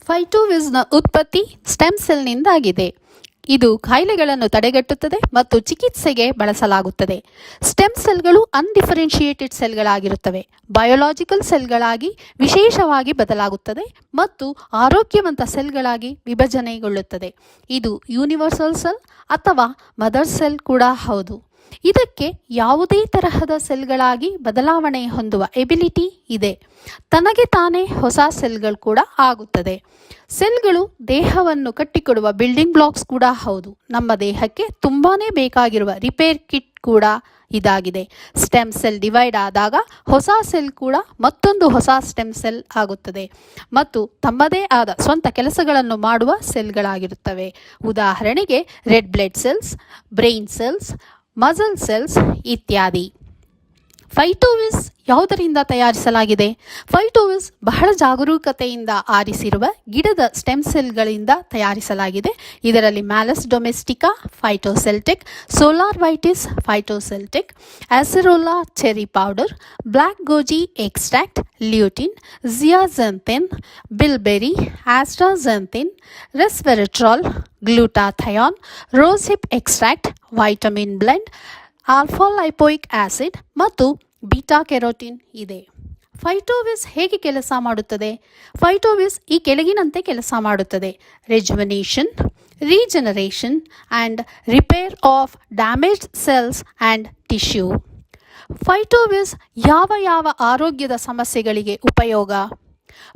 ಫೈಟೋವಿಸ್ನ ಉತ್ಪತ್ತಿ ಸ್ಟೆಮ್ ಸೆಲ್ನಿಂದಾಗಿದೆ. ಇದು ಕಾಯಿಲೆಗಳನ್ನು ತಡೆಗಟ್ಟುತ್ತದೆ ಮತ್ತು ಚಿಕಿತ್ಸೆಗೆ ಬಳಸಲಾಗುತ್ತದೆ. ಸ್ಟೆಮ್ ಸೆಲ್ಗಳು ಅನ್ಡಿಫರೆನ್ಷಿಯೇಟೆಡ್ ಸೆಲ್ಗಳಾಗಿರುತ್ತವೆ. ಬಯೋಲಾಜಿಕಲ್ ಸೆಲ್ಗಳಾಗಿ ವಿಶೇಷವಾಗಿ ಬದಲಾಗುತ್ತದೆ ಮತ್ತು ಆರೋಗ್ಯವಂತ ಸೆಲ್ಗಳಾಗಿ ವಿಭಜನೆಗೊಳ್ಳುತ್ತದೆ. ಇದು ಯೂನಿವರ್ಸಲ್ ಸೆಲ್ ಅಥವಾ ಮದರ್ ಸೆಲ್ ಕೂಡ ಹೌದು. ಇದಕ್ಕೆ ಯಾವುದೇ ತರಹದ ಸೆಲ್ಗಳಾಗಿ ಬದಲಾವಣೆ ಹೊಂದುವ ಎಬಿಲಿಟಿ ಇದೆ. ತನಗೆ ತಾನೇ ಹೊಸ ಸೆಲ್ಗಳು ಕೂಡ ಆಗುತ್ತದೆ. ಸೆಲ್ಗಳು ದೇಹವನ್ನು ಕಟ್ಟಿಕೊಡುವ ಬಿಲ್ಡಿಂಗ್ ಬ್ಲಾಕ್ಸ್ ಕೂಡ ಹೌದು. ನಮ್ಮ ದೇಹಕ್ಕೆ ತುಂಬಾನೇ ಬೇಕಾಗಿರುವ ರಿಪೇರ್ ಕಿಟ್ ಕೂಡ ಇದಾಗಿದೆ. ಸ್ಟೆಮ್ ಸೆಲ್ ಡಿವೈಡ್ ಆದಾಗ ಹೊಸ ಸೆಲ್ ಕೂಡ ಮತ್ತೊಂದು ಹೊಸ ಸ್ಟೆಮ್ ಸೆಲ್ ಆಗುತ್ತದೆ ಮತ್ತು ತಮ್ಮದೇ ಆದ ಸ್ವಂತ ಕೆಲಸಗಳನ್ನು ಮಾಡುವ ಸೆಲ್ಗಳಾಗಿರುತ್ತವೆ. ಉದಾಹರಣೆಗೆ red blood cells, brain cells, muscle cells ಇತ್ಯಾದಿ. ಫೈಟೋವಿಸ್ ಯಾವುದರಿಂದ ತಯಾರಿಸಲಾಗಿದೆ? ಫೈಟೋವಿಸ್ ಬಹಳ ಜಾಗರೂಕತೆಯಿಂದ ಆರಿಸಿರುವ ಗಿಡದ ಸ್ಟೆಮ್ ಸೆಲ್ಗಳಿಂದ ತಯಾರಿಸಲಾಗಿದೆ. ಇದರಲ್ಲಿ malus domestica PhytoCellTec, solar vitis PhytoCellTec, acerola cherry powder, black goji extract, lutein, zeaxanthin, bilberry, astaxanthin, resveratrol, glutathione, rose hip extract, vitamin blend, alpha lipoic acid ಮತ್ತು beta carotene ಇದೆ. ಫೈಟೋವಿಸ್ ಹೇಗೆ ಕೆಲಸ ಮಾಡುತ್ತದೆ? ಫೈಟೋವಿಸ್ ಈ ಕೆಳಗಿನಂತೆ ಕೆಲಸ ಮಾಡುತ್ತದೆ: rejuvenation, regeneration and repair of damaged cells and tissue. Phytovis ಯಾವ ಆರೋಗ್ಯದ ಸಮಸ್ಯೆಗಳಿಗೆ ಉಪಯೋಗ?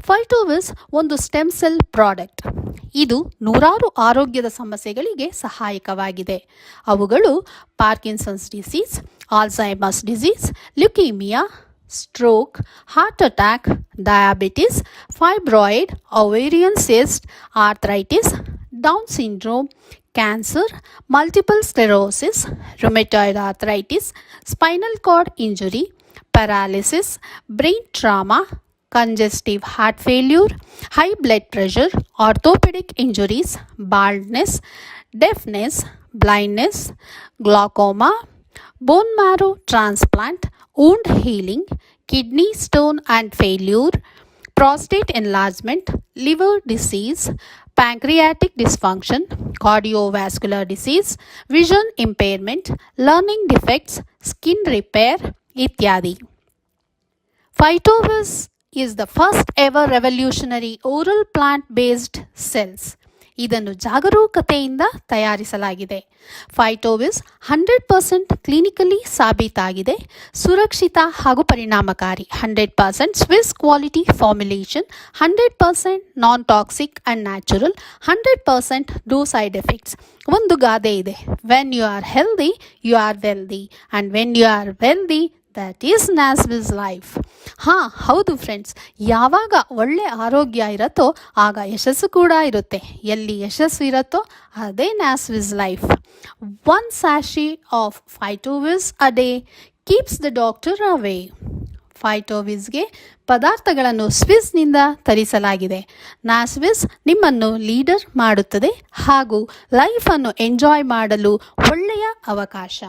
ಫೈಟೋವಿಸ್ ಒಂದು ಸ್ಟೆಮ್ ಸೆಲ್ ಪ್ರಾಡಕ್ಟ್. ಇದು ನೂರಾರು ಆರೋಗ್ಯದ ಸಮಸ್ಯೆಗಳಿಗೆ ಸಹಾಯಕವಾಗಿದೆ. ಅವುಗಳು Parkinson's disease, Alzheimer's disease, leukaemia, stroke, heart attack, diabetes, fibroid, ovarian cyst, arthritis, Down syndrome, cancer, multiple sclerosis, rheumatoid arthritis, spinal cord injury, paralysis, brain trauma, congestive heart failure, high blood pressure, orthopedic injuries, baldness, deafness, blindness, glaucoma, bone marrow transplant, wound healing, kidney stone and failure, prostate enlargement, liver disease, pancreatic dysfunction, cardiovascular disease, vision impairment, learning defects, skin repair ityadi. Phytovis is the first ever revolutionary oral plant-based cells. ಇದನ್ನು ಜಾಗರೂಕತೆಯಿಂದ ತಯಾರಿಸಲಾಗಿದೆ. ಫೈಟೋವಿಸ್ 100% clinically ಸಾಬೀತಾಗಿದೆ. ಸುರಕ್ಷಿತ ಹಾಗೂ ಪರಿಣಾಮಕಾರಿ. 100% Swiss quality formulation, 100% non toxic and natural, 100% no side effects. ಒಂದು ಗಾದೆ ಇದೆ: when you are healthy you are wealthy, and when you are wealthy that is NASWIS life. ಹೌದು ಫ್ರೆಂಡ್ಸ್, ಯಾವಾಗ ಒಳ್ಳೆ ಆರೋಗ್ಯ ಇರುತ್ತೋ ಆಗ ಯಶಸ್ಸು ಕೂಡ ಇರುತ್ತೆ. ಎಲ್ಲಿ ಯಶಸ್ಸು ಇರುತ್ತೋ ಅದೇ NASWIS life. 1 sachet of Phytovis a day keeps the doctor away. ಫೈಟೋವಿಸ್ಗೆ ಪದಾರ್ಥಗಳನ್ನು ಸ್ವಿಸ್ನಿಂದ ತರಿಸಲಾಗಿದೆ. NASWIS ನಿಮ್ಮನ್ನು ಲೀಡರ್ ಮಾಡುತ್ತದೆ ಹಾಗೂ ಲೈಫನ್ನು ಎಂಜಾಯ್ ಮಾಡಲು ಒಳ್ಳೆಯ ಅವಕಾಶ.